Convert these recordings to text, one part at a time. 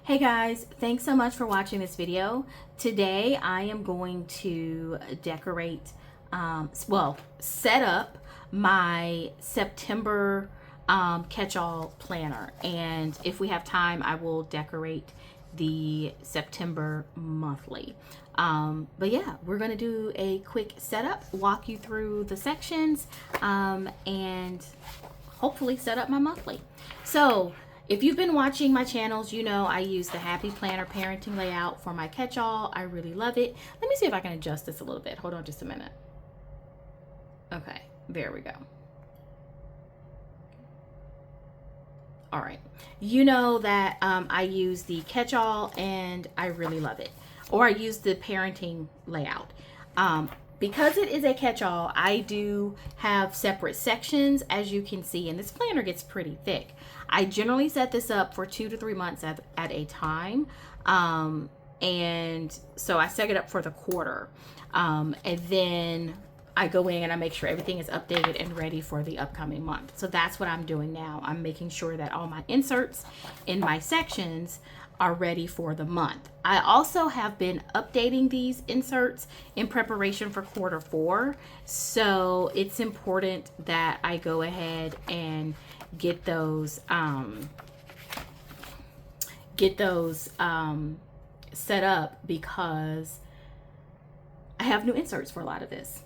Hey guys, thanks so much for watching this video. Today I am going to decorate, set up my September catch-all planner. And if we have time, I will decorate the September monthly. But yeah, we're gonna do a quick setup, walk you through the sections, and hopefully set up my monthly. So if you've been watching my channels, you know I use the Happy Planner parenting layout for my catch-all. I really love it. Let me see if I can adjust this a little bit. Hold on just a minute. Okay, there we go. All right, you know that I use the catch-all and I really love it. Or I use the parenting layout. Because it is a catch-all, I do have separate sections, as you can see, and this planner gets pretty thick. I generally set this up for 2 to 3 months at a time. And so I set it up for the quarter. And then I go in and I make sure everything is updated and ready for the upcoming month. So that's what I'm doing now. I'm making sure that all my inserts in my sections are ready for the month. I also have been updating these inserts in preparation for quarter 4. So it's important that I go ahead and get those set up because I have new inserts for a lot of this.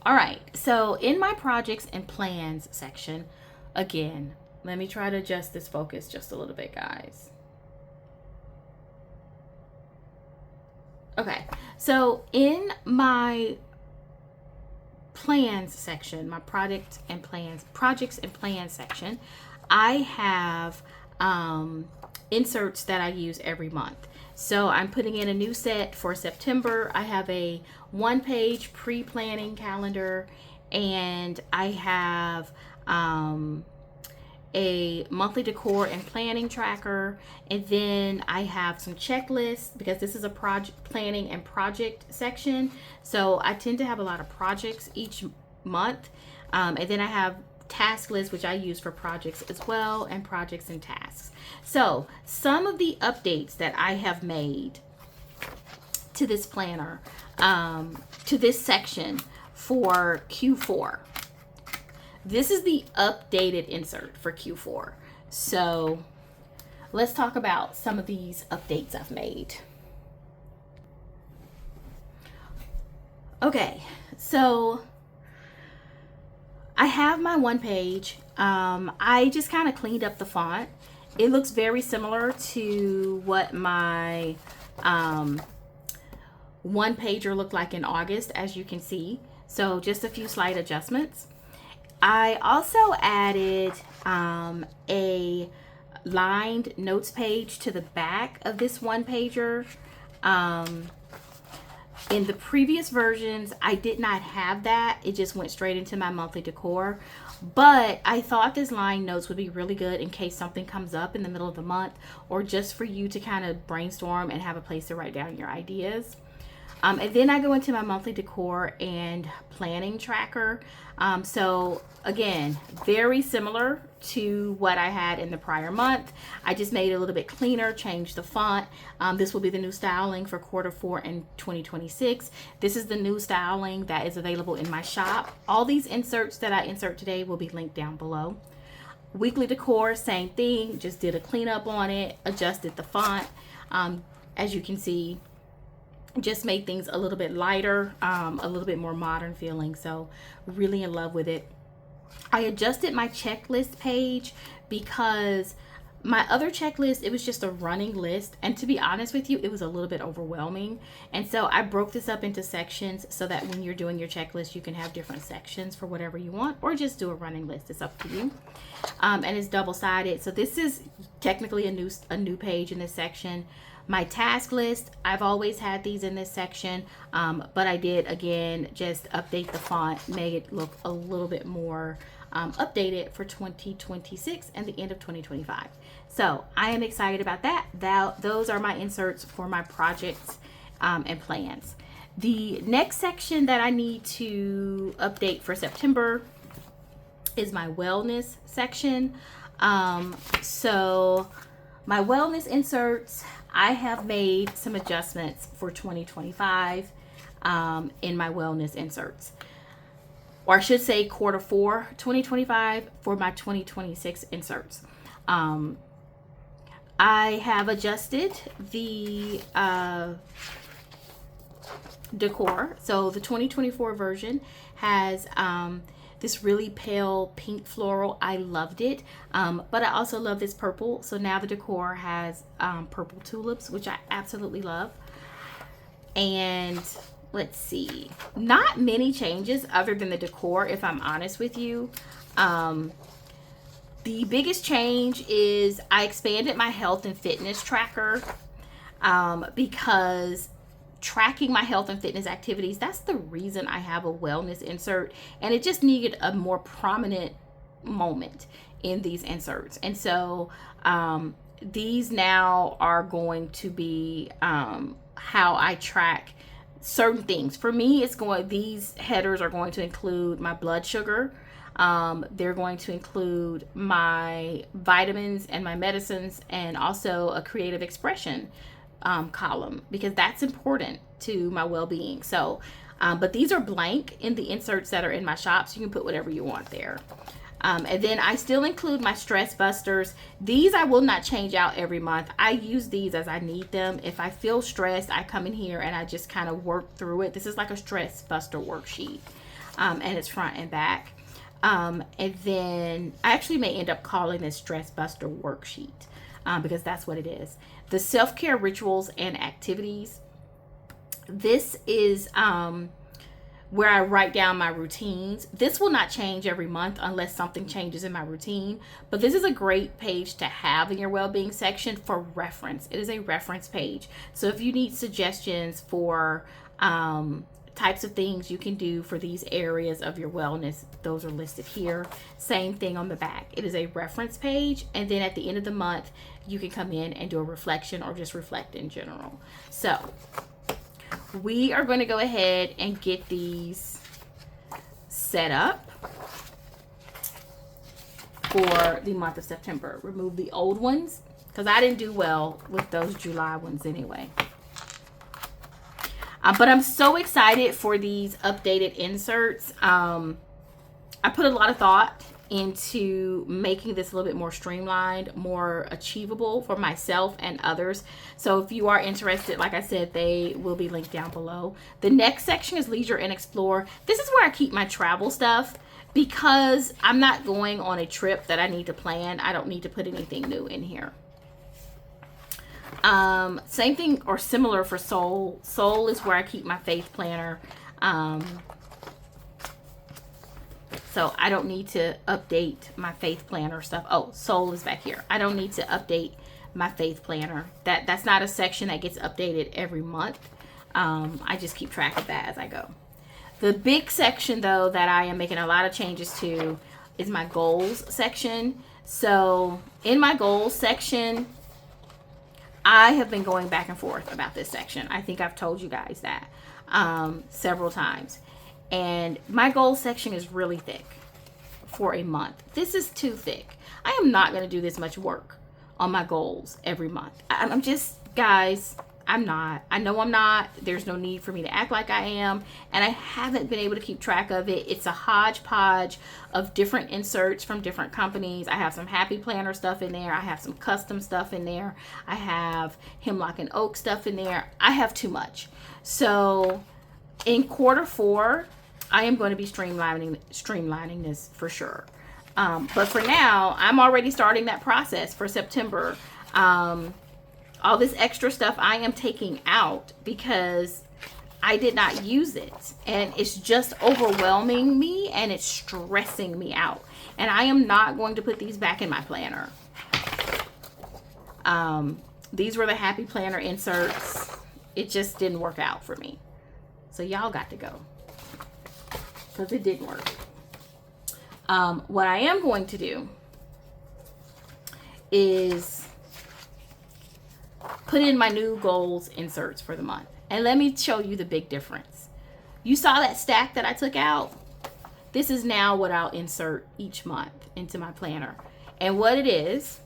All right, so in my projects and plans section, again, let me try to adjust this focus just a little bit, guys. Okay, so in my plans section, my projects and plans section, I have inserts that I use every month. So I'm putting in a new set for September. I have a 1-page pre-planning calendar, and I have a monthly decor and planning tracker, and then I have some checklists because this is a project planning and project section. So I tend to have a lot of projects each month, and then I have task lists, which I use for projects as well, and projects and tasks. So some of the updates that I have made to this planner, to this section for Q4. This is the updated insert for Q4. So let's talk about some of these updates I've made. Okay, so I have my 1-page. I just kind of cleaned up the font. It looks very similar to what my 1-pager looked like in August, as you can see. So just a few slight adjustments. I also added a lined notes page to the back of this 1-pager. In the previous versions, I did not have that. It just went straight into my monthly decor. But I thought this line notes would be really good in case something comes up in the middle of the month, or just for you to kind of brainstorm and have a place to write down your ideas. And then I go into my monthly decor and planning tracker. So again, very similar to what I had in the prior month. I just made it a little bit cleaner, changed the font. This will be the new styling for quarter 4 in 2026. This is the new styling that is available in my shop. All these inserts that I insert today will be linked down below. Weekly decor, same thing, just did a cleanup on it, adjusted the font. As you can see, just made things a little bit lighter, a little bit more modern feeling. So really in love with it. I adjusted my checklist page because my other checklist, it was just a running list, and to be honest with you, it was a little bit overwhelming. And so I broke this up into sections so that when you're doing your checklist, you can have different sections for whatever you want, or just do a running list. It's up to you. And it's double-sided, so this is technically a new page in this section. My task list, I've always had these in this section, but I did, again, just update the font, make it look a little bit more updated for 2026 and the end of 2025. So I am excited about that. Those are my inserts for my projects and plans. The next section that I need to update for September is my wellness section. So My wellness inserts, I have made some adjustments for 2025 in my wellness inserts. Or I should say Q4 2025 for my 2026 inserts. I have adjusted the decor. So the 2024 version has this really pale pink floral. I loved it, but I also love this purple. So now the decor has purple tulips, which I absolutely love. And let's see, not many changes other than the decor, if I'm honest with you. The biggest change is I expanded my health and fitness tracker because tracking my health and fitness activities, that's the reason I have a wellness insert, and it just needed a more prominent moment in these inserts. And so these now are going to be how I track certain things. For me, these headers are going to include my blood sugar. They're going to include my vitamins and my medicines, and also a creative expression column, because that's important to my well-being. So but these are blank in the inserts that are in my shop, so you can put whatever you want there. And then I still include my stress busters. These I will not change out every month. I use these as I need them. If I feel stressed, I come in here and I just kind of work through it. This is like a stress buster worksheet, and it's front and back. And then I actually may end up calling this stress buster worksheet because that's what it is. The self-care rituals and activities. This is where I write down my routines. This will not change every month unless something changes in my routine, but this is a great page to have in your well-being section for reference. It is a reference page. So if you need suggestions for types of things you can do for these areas of your wellness, those are listed here. Same thing on the back. It is a reference page, and then at the end of the month you can come in and do a reflection or just reflect in general. So we are going to go ahead and get these set up for the month of September. Remove the old ones because I didn't do well with those July ones anyway. But I'm so excited for these updated inserts. I put a lot of thought into making this a little bit more streamlined, more achievable for myself and others. So if you are interested, like I said, they will be linked down below. The next section is Leisure and Explore. This is where I keep my travel stuff because I'm not going on a trip that I need to plan. I don't need to put anything new in here. Same thing or similar for Soul. Soul is where I keep my faith planner. So I don't need to update my faith planner stuff. Oh, Soul is back here. I don't need to update my faith planner. That's not a section that gets updated every month. I just keep track of that as I go. The big section though that I am making a lot of changes to is my goals section. So in my goals section, I have been going back and forth about this section. I think I've told you guys that several times. And my goals section is really thick for a month. This is too thick. I am not going to do this much work on my goals every month. I'm just, guys, I'm not. I know I'm not. There's no need for me to act like I am. And I haven't been able to keep track of it. It's a hodgepodge of different inserts from different companies. I have some Happy Planner stuff in there. I have some custom stuff in there. I have Hemlock and Oak stuff in there. I have too much. So in Q4, I am going to be streamlining this for sure. But for now, I'm already starting that process for September. All this extra stuff I am taking out because I did not use it. And it's just overwhelming me and it's stressing me out. And I am not going to put these back in my planner. These were the Happy Planner inserts. It just didn't work out for me. So y'all got to go. Because it didn't work. What I am going to do is put in my new goals inserts for the month. And let me show you the big difference. You saw that stack that I took out? This is now what I'll insert each month into my planner. And what it is,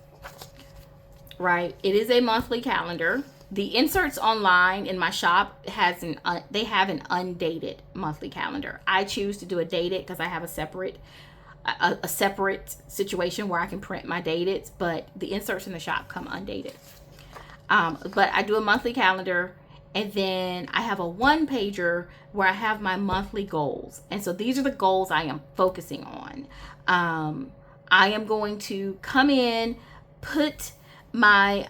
right? It is a monthly calendar. The inserts online in my shop they have an undated monthly calendar. I choose to do a dated because I have a separate situation where I can print my dated, but the inserts in the shop come undated. But I do a monthly calendar, and then I have a one pager where I have my monthly goals. And so these are the goals I am focusing on. I am going to come in, put my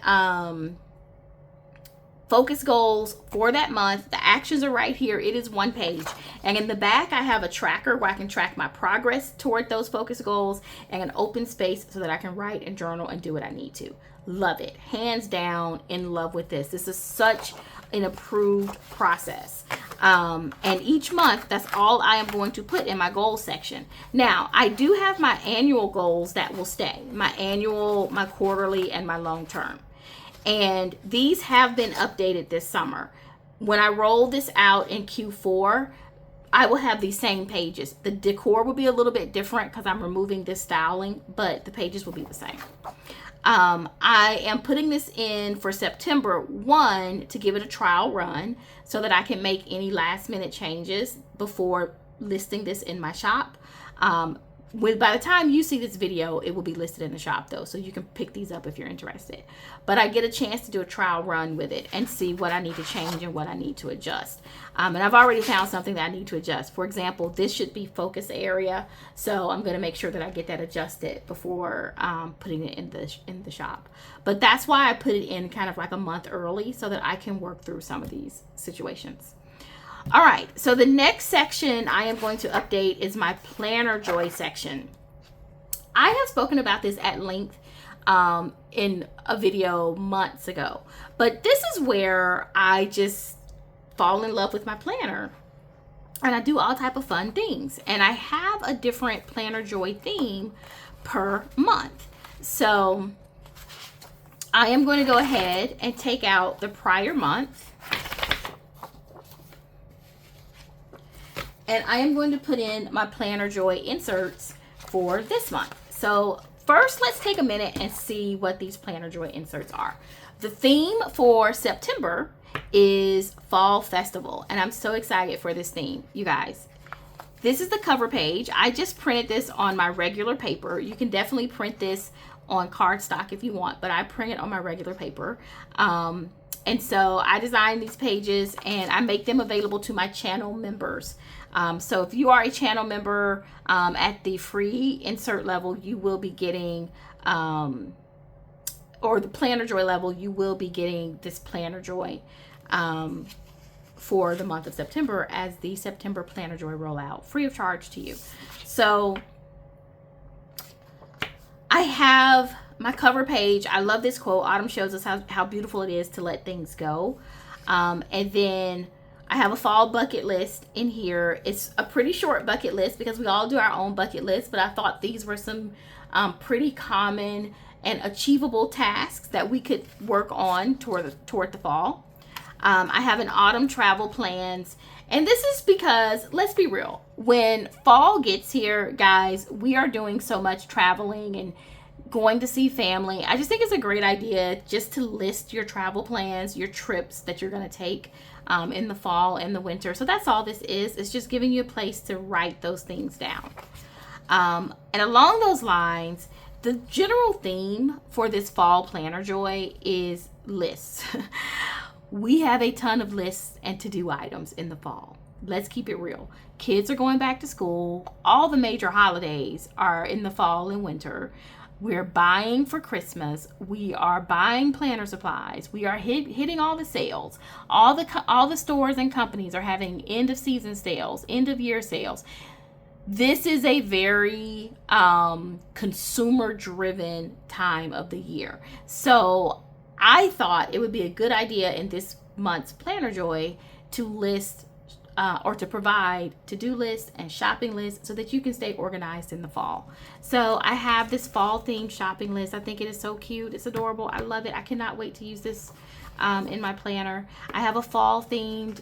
focus goals for that month. The actions are right here. It is one page. And in the back, I have a tracker where I can track my progress toward those focus goals, and an open space so that I can write and journal and do what I need to. Love it. Hands down, in love with this. This is such an approved process. And each month, that's all I am going to put in my goals section. Now, I do have my annual goals that will stay. My annual, my quarterly, and my long term. And these have been updated this summer. When I roll this out in Q4, I will have these same pages. The decor will be a little bit different because I'm removing this styling, but the pages will be the same. I am putting this in for September 1 to give it a trial run so that I can make any last minute changes before listing this in my shop. By the time you see this video, it will be listed in the shop though, so you can pick these up if you're interested. But I get a chance to do a trial run with it and see what I need to change and what I need to adjust. And I've already found something that I need to adjust. For example, this should be focus area, so I'm going to make sure that I get that adjusted before putting it in the shop. But that's why I put it in kind of like a month early so that I can work through some of these situations. All right, so the next section I am going to update is my Planner Joy section. I have spoken about this at length in a video months ago, but this is where I just fall in love with my planner, and I do all type of fun things, and I have a different Planner Joy theme per month. So I am going to go ahead and take out the prior month. And I am going to put in my Planner Joy inserts for this month. So first, let's take a minute and see what these Planner Joy inserts are. The theme for September is Fall Festival. And I'm so excited for this theme, you guys. This is the cover page. I just printed this on my regular paper. You can definitely print this on cardstock if you want, but I print it on my regular paper. And so I designed these pages and I make them available to my channel members. So if you are a channel member at the free insert level, you will be getting, or the Planner Joy level, you will be getting this Planner Joy for the month of September as the September Planner Joy rollout, free of charge to you. So I have my cover page. I love this quote. Autumn shows us how beautiful it is to let things go. And then I have a fall bucket list in here. It's a pretty short bucket list because we all do our own bucket list, but I thought these were some pretty common and achievable tasks that we could work on toward the fall. I have an autumn travel plans, and this is because, let's be real, when fall gets here, guys, we are doing so much traveling and going to see family. I just think it's a great idea just to list your travel plans, your trips that you're going to take in the fall and the winter. So that's all this is. It's just giving you a place to write those things down. And along those lines, the general theme for this fall Planner Joy is lists. We have a ton of lists and to-do items in the fall. Let's keep it real. Kids are going back to school. All the major holidays are in the fall and winter. We're buying for Christmas. We are buying planner supplies. We are hitting all the sales. All the stores and companies are having end of season sales, end of year sales. This is a very consumer driven time of the year. So I thought it would be a good idea in this month's Planner Joy to list or to provide to-do lists and shopping lists so that you can stay organized in the fall. So I have this fall themed shopping list. I think it is so cute. It's adorable. I love it. I cannot wait to use this in my planner. I have a fall themed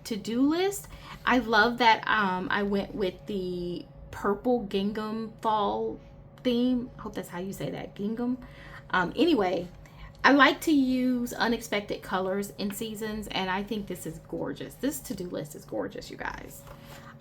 to-do list. I love that I went with the purple gingham fall theme. I hope that's how you say that, gingham. Anyway, I like to use unexpected colors in seasons, and I think this is gorgeous. This to-do list is gorgeous, you guys.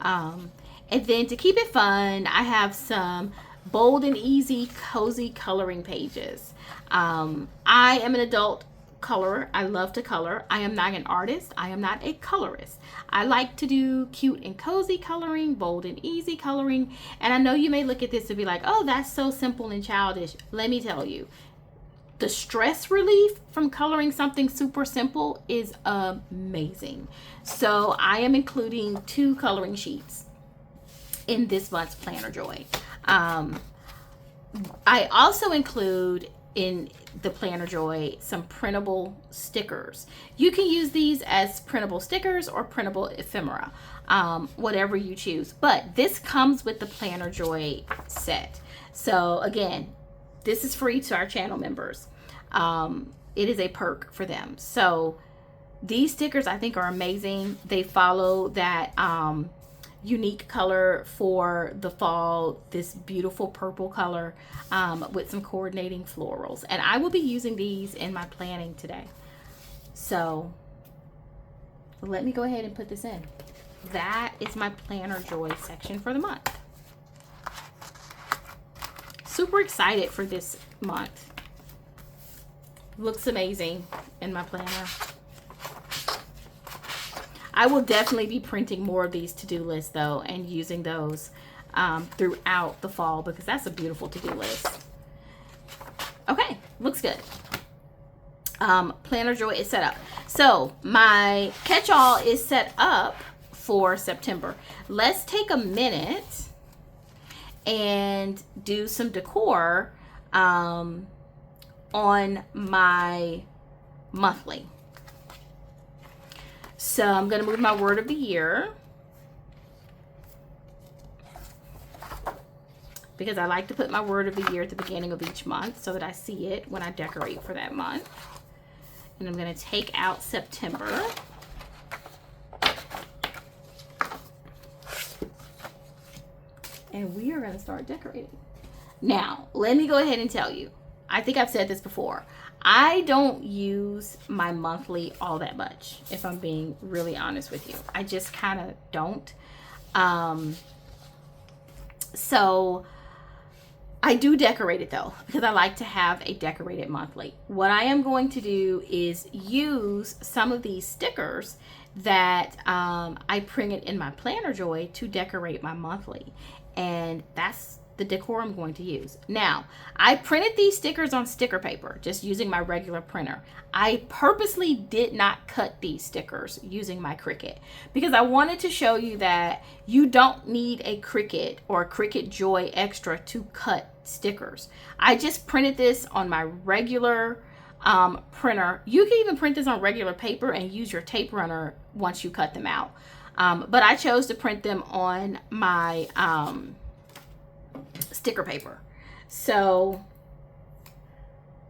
And then to keep it fun, I have some bold and easy cozy coloring pages. I am an adult colorer. I love to color. I am not an artist. I am not a colorist. I like to do cute and cozy coloring, bold and easy coloring. And I know you may look at this and be like, oh, that's so simple and childish. Let me tell you, the stress relief from coloring something super simple is amazing. So I am including 2 coloring sheets in this month's Planner Joy. I also include in the Planner Joy some printable stickers. You can use these as printable stickers or printable ephemera, whatever you choose. But this comes with the Planner Joy set. So again, this is free to our channel members. It is a perk for them. So these stickers I think are amazing. They follow that unique color for the fall, this beautiful purple color with some coordinating florals. And I will be using these in my planning today. So let me go ahead and put this in. That is my Planner Joy section for the month. Super excited for this month. Looks amazing in my planner. I will definitely be printing more of these to-do lists though, and using those throughout the fall, because that's a beautiful to-do list. Okay, looks good. Planner Joy is set up. So my catch-all is set up for September. Let's take a minute and do some decor on my monthly. So I'm going to move my word of the year, because I like to put my word of the year at the beginning of each month so that I see it when I decorate for that month. And I'm going to take out September. And we are going to start decorating. Now, let me go ahead and tell you, I think I've said this before, I don't use my monthly all that much, if I'm being really honest with you. I just kind of don't. So I do decorate it though, because I like to have a decorated monthly. What I am going to do is use some of these stickers that I printed in my Planner Joy to decorate my monthly. And that's the decor I'm going to use. Now, I printed these stickers on sticker paper, just using my regular printer. I purposely did not cut these stickers using my Cricut, because I wanted to show you that you don't need a Cricut or a Cricut Joy Extra to cut stickers. I just printed this on my regular printer. You can even print this on regular paper and use your tape runner once you cut them out. But I chose to print them on my sticker paper. So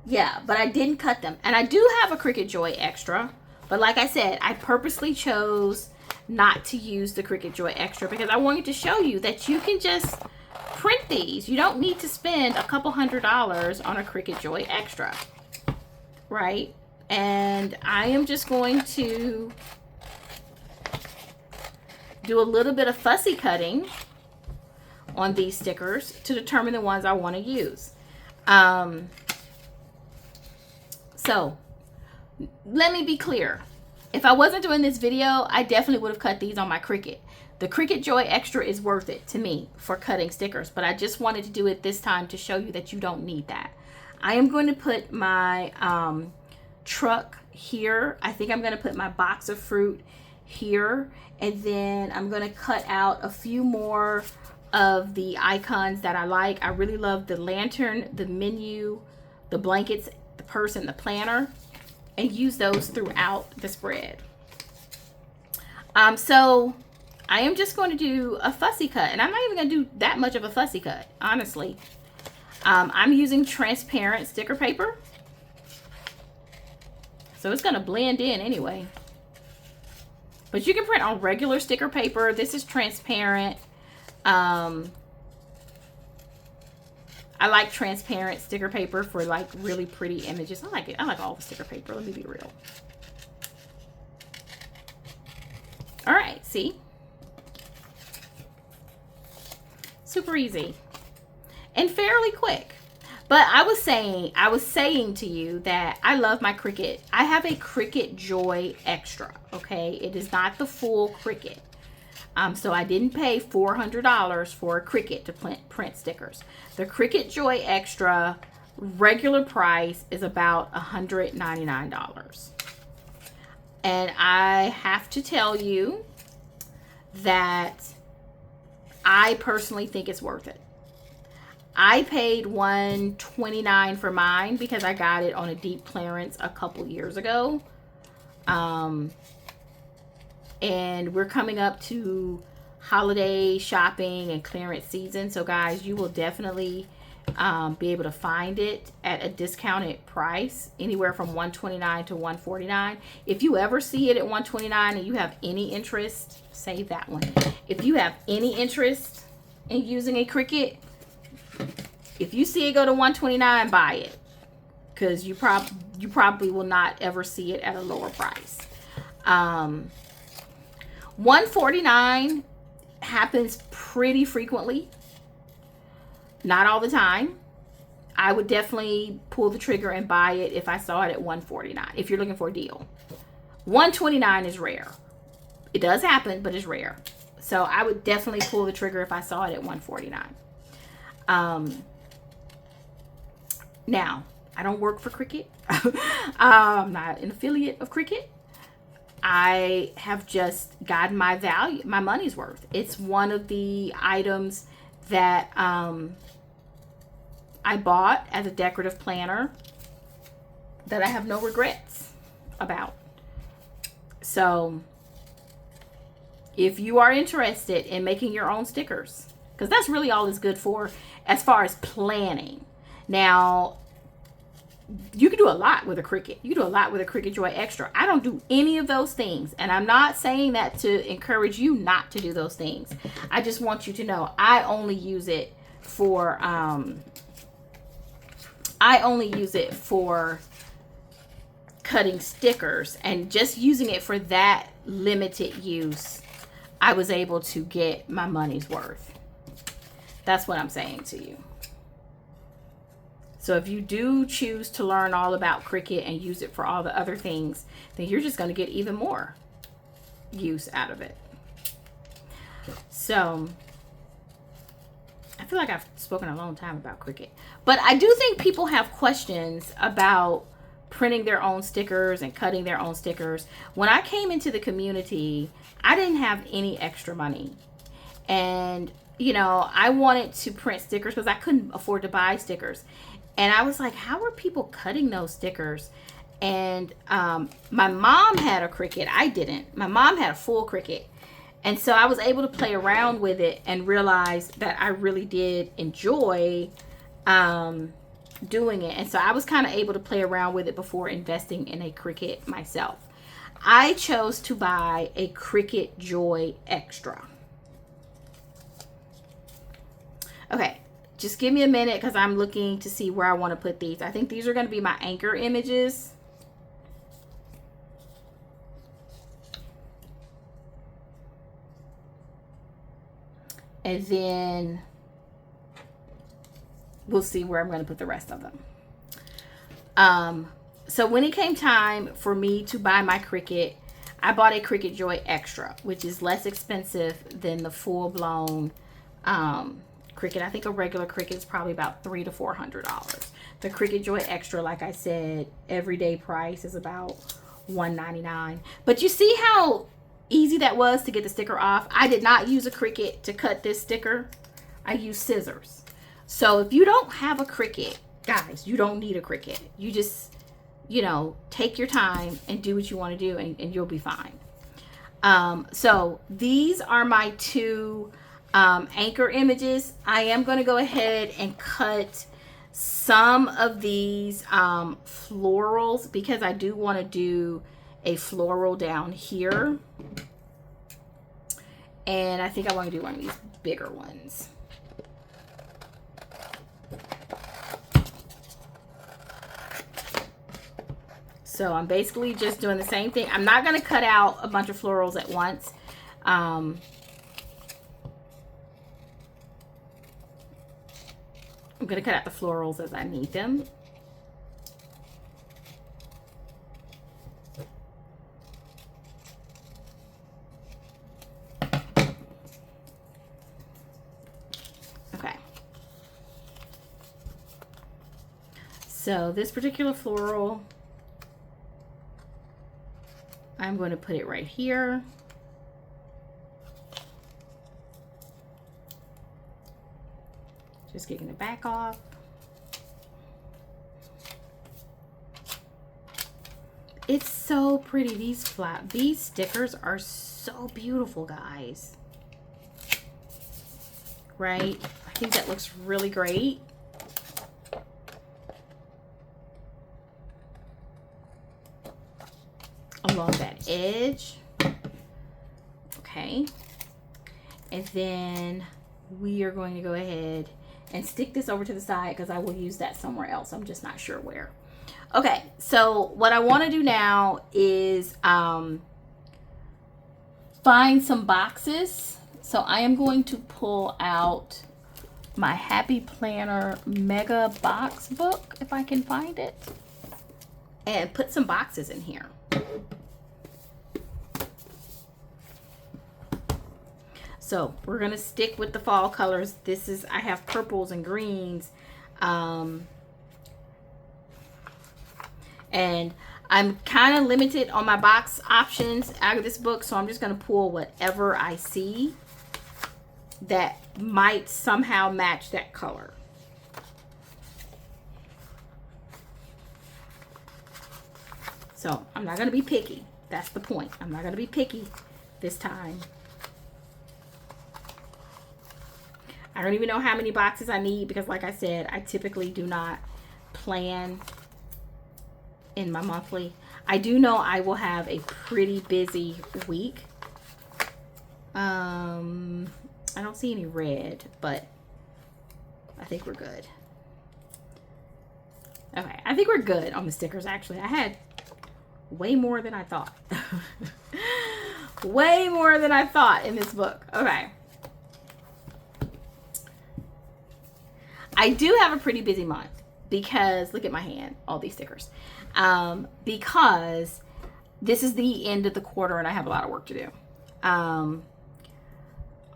yeah, but I didn't cut them. And I do have a Cricut Joy Extra, but like I said, I purposely chose not to use the Cricut Joy Extra because I wanted to show you that you can just print these. You don't need to spend a couple $100s on a Cricut Joy Extra, right? And I am just going to do a little bit of fussy cutting on these stickers to determine the ones I want to use. So let me be clear. If I wasn't doing this video, I definitely would have cut these on my Cricut. The Cricut Joy Extra is worth it to me for cutting stickers, but I just wanted to do it this time to show you that you don't need that. I am going to put my truck here. I think I'm going to put my box of fruit here, and then I'm going to cut out a few more of the icons that I like. I really love the lantern, the menu, the blankets, the purse, and the planner, and use those throughout the spread. So I am just going to do a fussy cut, and I'm not even going to do that much of a fussy cut, honestly. I'm using transparent sticker paper, so it's going to blend in anyway. But you can print on regular sticker paper. This is transparent. I I like transparent sticker paper for like really pretty images. I like it. I like all the sticker paper. Let me be real. All right, see? Super easy and fairly quick. But I was saying to you that I love my Cricut. I have a Cricut Joy Extra, okay? It is not the full Cricut. So I didn't pay $400 for a Cricut to print stickers. The Cricut Joy Extra regular price is about $199. And I have to tell you that I personally think it's worth it. I paid $129 for mine because I got it on a deep clearance a couple years ago. And we're coming up to holiday shopping and clearance season. So guys, you will definitely be able to find it at a discounted price, anywhere from $129 to $149. If you ever see it at $129 and you have any interest, save that one. If you have any interest in using a Cricut, if you see it go to $129, buy it, because you probably will not ever see it at a lower price. $149 happens pretty frequently, not all the time. I would definitely pull the trigger and buy it if I saw it at $149, if you're looking for a deal. $129 is rare. It does happen, but it's rare. So I would definitely pull the trigger if I saw it at $149. Now, I don't work for Cricut. I'm not an affiliate of Cricut. I have just gotten my money's worth. It's one of the items that I bought as a decorative planner that I have no regrets about. So if you are interested in making your own stickers, because that's really all it's good for as far as planning. Now, you can do a lot with a Cricut. You can do a lot with a Cricut Joy Extra. I don't do any of those things. And I'm not saying that to encourage you not to do those things. I just want you to know I only use it for cutting stickers, and just using it for that limited use, I was able to get my money's worth. That's what I'm saying to you. So if you do choose to learn all about Cricut and use it for all the other things, then you're just going to get even more use out of it. So I feel like I've spoken a long time about Cricut, but I do think people have questions about printing their own stickers and cutting their own stickers. When I came into the community, I didn't have any extra money, and I wanted to print stickers because I couldn't afford to buy stickers. And I was like, how are people cutting those stickers? And my mom had a Cricut. I didn't. My mom had a full Cricut. And so I was able to play around with it and realize that I really did enjoy doing it. And so I was kind of able to play around with it before investing in a Cricut myself. I chose to buy a Cricut Joy Extra. Okay. Just give me a minute because I'm looking to see where I want to put these. I think these are going to be my anchor images. And then we'll see where I'm going to put the rest of them. So when it came time for me to buy my Cricut, I bought a Cricut Joy Extra, which is less expensive than the full-blown Cricut. I think a regular Cricut is probably about $300 to $400. The Cricut Joy Extra, like I said, everyday price is about $199. But you see how easy that was to get the sticker off? I did not use a Cricut to cut this sticker. I used scissors. So if you don't have a Cricut, guys, you don't need a Cricut. You just, take your time and do what you want to do, and you'll be fine. So these are my two anchor images. I am going to go ahead and cut some of these florals because I do want to do a floral down here, and I think I want to do one of these bigger ones. So I'm basically just doing the same thing. I'm not going to cut out a bunch of florals at once. I'm going to cut out the florals as I need them. Okay. So this particular floral, I'm going to put it right here. Just getting the back off. It's so pretty. These stickers are so beautiful, guys. Right? I think that looks really great. Along that edge. Okay. And then we are going to go ahead and stick this over to the side because I will use that somewhere else. I'm just not sure where. Okay, so what I want to do now is find some boxes. So I am going to pull out my Happy Planner Mega Box book, if I can find it, and put some boxes in here. So we're going to stick with the fall colors. I have purples and greens. And I'm kind of limited on my box options out of this book. So I'm just going to pull whatever I see that might somehow match that color. So I'm not going to be picky. That's the point. I'm not going to be picky this time. I don't even know how many boxes I need because, like I said, I typically do not plan in my monthly. I do know I will have a pretty busy week. I don't see any red, but I think we're good. Okay, I think we're good on the stickers, actually. I had way more than I thought. Way more than I thought in this book. Okay. I do have a pretty busy month because, look at my hand, all these stickers. Because this is the end of the quarter and I have a lot of work to do. All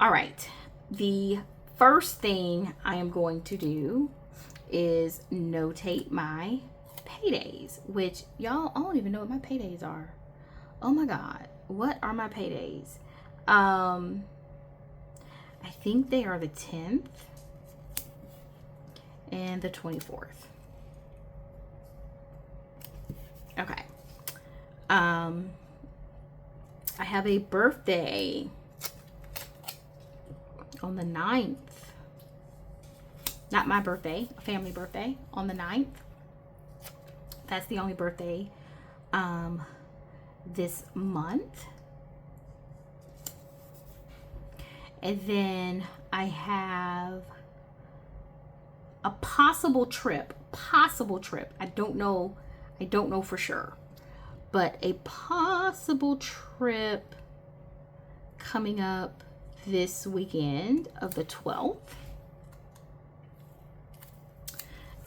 right. The first thing I am going to do is notate my paydays, which y'all, I don't even know what my paydays are. Oh my God. What are my paydays? I think they are the 10th. And the 24th. Okay. I have a birthday on the 9th. Not my birthday, a family birthday on the 9th. That's the only birthday this month. And then I have a possible trip. I don't know for sure, but a possible trip coming up this weekend of the 12th.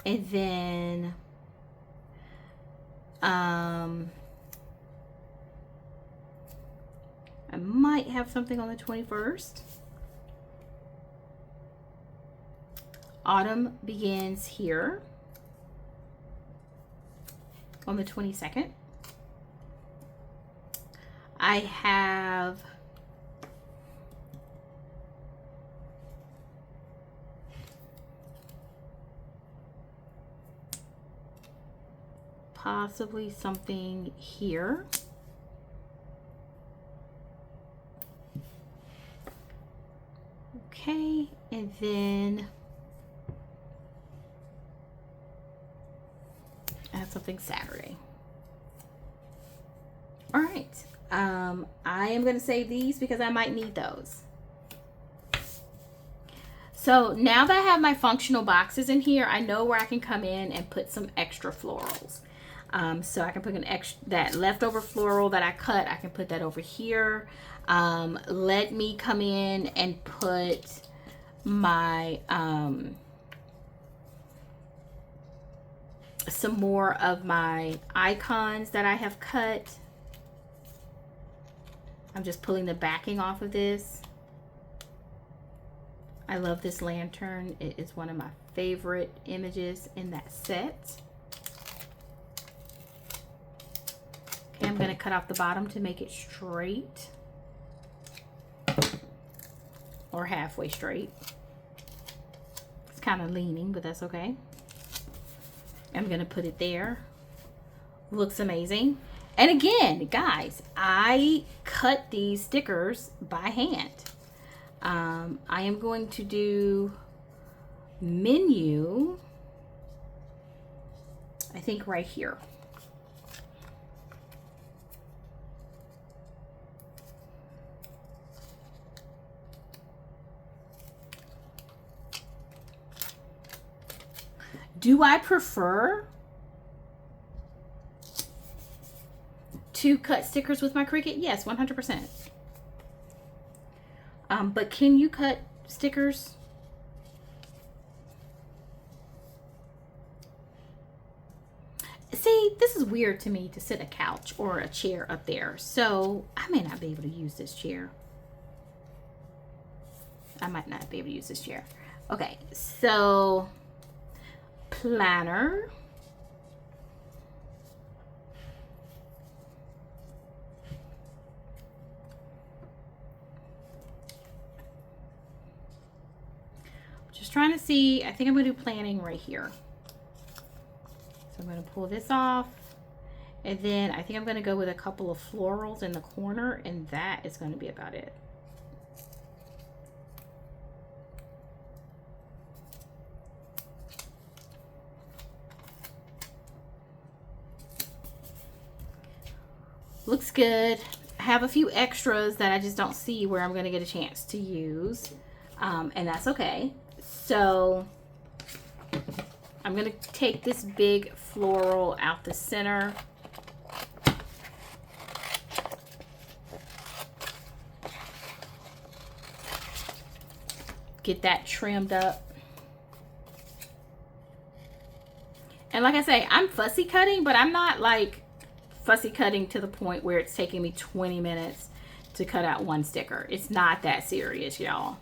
And then I might have something on the 21st. Autumn begins here on the 22nd. I have possibly something here. Okay, and then I have something Saturday. All right. I am going to save these because I might need those. So now that I have my functional boxes in here, I know where I can come in and put some extra florals. So I can put that leftover floral that I cut, I can put that over here. Let me come in and put my some more of my icons that I have cut. I'm just pulling the backing off of this. I love this lantern. It is one of my favorite images in that set. Okay, I'm going to cut off the bottom to make it straight, or halfway straight. It's kind of leaning, but that's okay. I'm going to put it there. Looks amazing. And again, guys, I cut these stickers by hand. I am going to do menu, I think right here. Do I prefer to cut stickers with my Cricut? Yes, 100%. But can you cut stickers? See, this is weird to me to sit a couch or a chair up there. So I may not be able to use this chair. I might not be able to use this chair. Okay, so planner. Just trying to see, I think I'm going to do planning right here. So I'm going to pull this off. And then I think I'm going to go with a couple of florals in the corner, and that is going to be about it. Looks good. I have a few extras that I just don't see where I'm going to get a chance to use. And that's okay. So I'm going to take this big floral out the center. Get that trimmed up. And like I say, I'm fussy cutting, but I'm not like fussy cutting to the point where it's taking me 20 minutes to cut out one sticker. It's not that serious, y'all.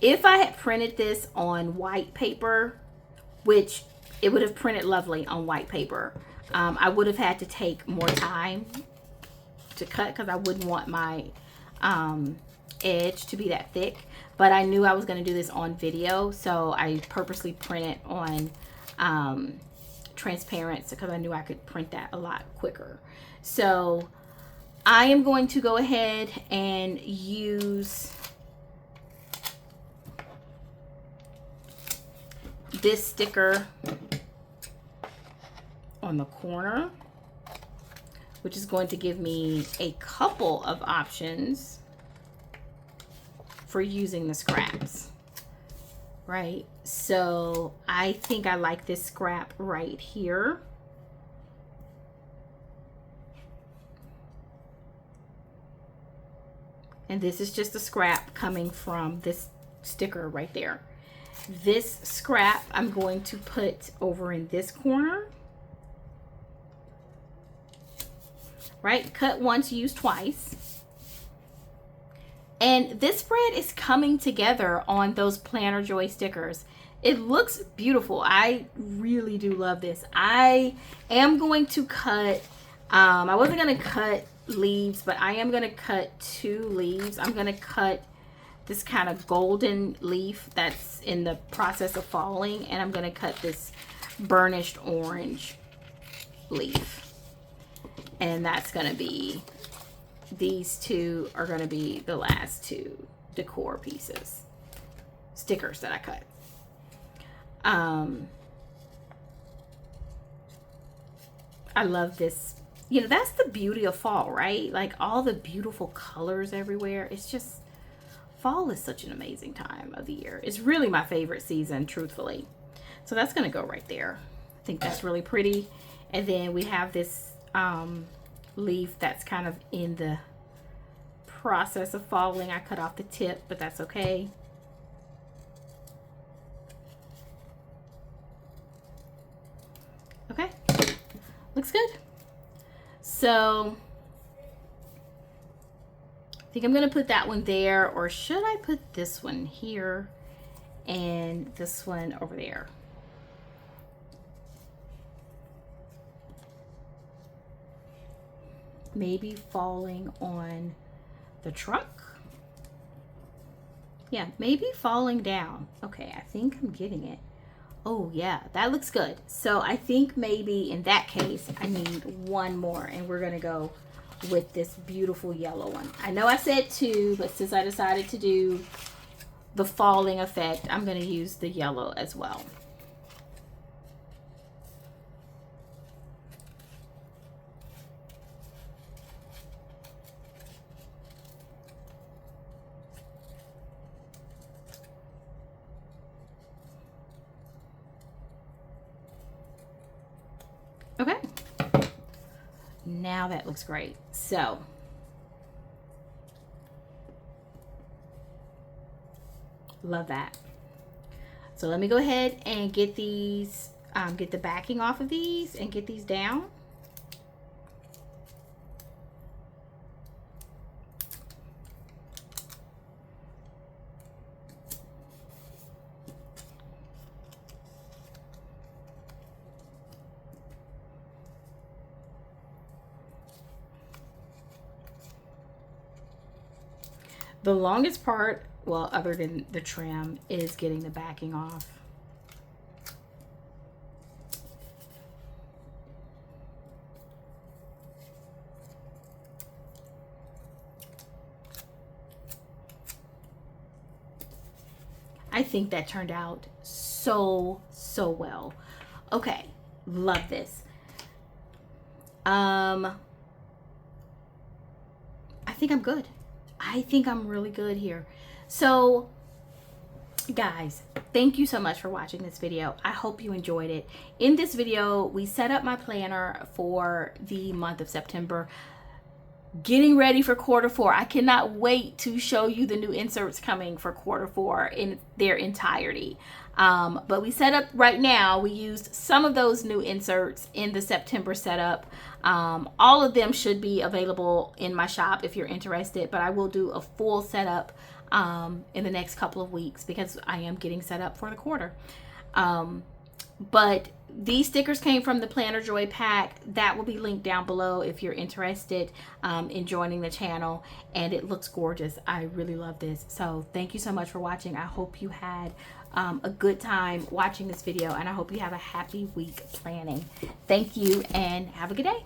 If I had printed this on white paper, which it would have printed lovely on white paper, I would have had to take more time to cut because I wouldn't want my edge to be that thick. But I knew I was going to do this on video, so I purposely printed on transparent because I knew I could print that a lot quicker. So I am going to go ahead and use this sticker on the corner, which is going to give me a couple of options for using the scraps, right? So I think I like this scrap right here. And this is just a scrap coming from this sticker right there. This scrap I'm going to put over in this corner. Right? Cut once, use twice. And this spread is coming together on those Planner Joy stickers. It looks beautiful. I really do love this. I am going to cut, I wasn't going to cut leaves, but I am going to cut 2 leaves. I'm going to cut this kind of golden leaf that's in the process of falling, and I'm going to cut this burnished orange leaf. And that's going to be, these 2 are going to be the last 2 decor pieces, stickers that I cut. I love this. You know, that's the beauty of fall, right? Like all the beautiful colors everywhere. It's just, fall is such an amazing time of the year. It's really my favorite season, truthfully. So that's going to go right there. I think that's really pretty. And then we have this leaf that's kind of in the process of falling. I cut off the tip, but that's okay. Okay, looks good. So I think I'm gonna put that one there, or should I put this one here and this one over there? Maybe falling on the truck. Yeah, maybe falling down. Okay, I think I'm getting it. Oh yeah, that looks good. So I think maybe in that case, I need one more, and we're gonna go with this beautiful yellow one. I know I said two, but since I decided to do the falling effect, I'm gonna use the yellow as well. Okay, now that looks great. So love that. So let me go ahead and get these, get the backing off of these and get these down. The longest part, well, other than the trim, is getting the backing off. I think that turned out so well. Okay, love this. I think I'm good. I think I'm really good here. So guys, thank you so much for watching this video. I hope you enjoyed it. In this video, we set up my planner for the month of September, getting ready for Q4. I cannot wait to show you the new inserts coming for Q4 in their entirety. But we set up right now, we used some of those new inserts in the September setup. All of them should be available in my shop if you're interested, but I will do a full setup in the next couple of weeks because I am getting set up for the quarter. But these stickers came from the Planner Joy pack. That will be linked down below if you're interested in joining the channel, and it looks gorgeous. I really love this. So thank you so much for watching. I hope you had a good time watching this video, and I hope you have a happy week planning. Thank you and have a good day.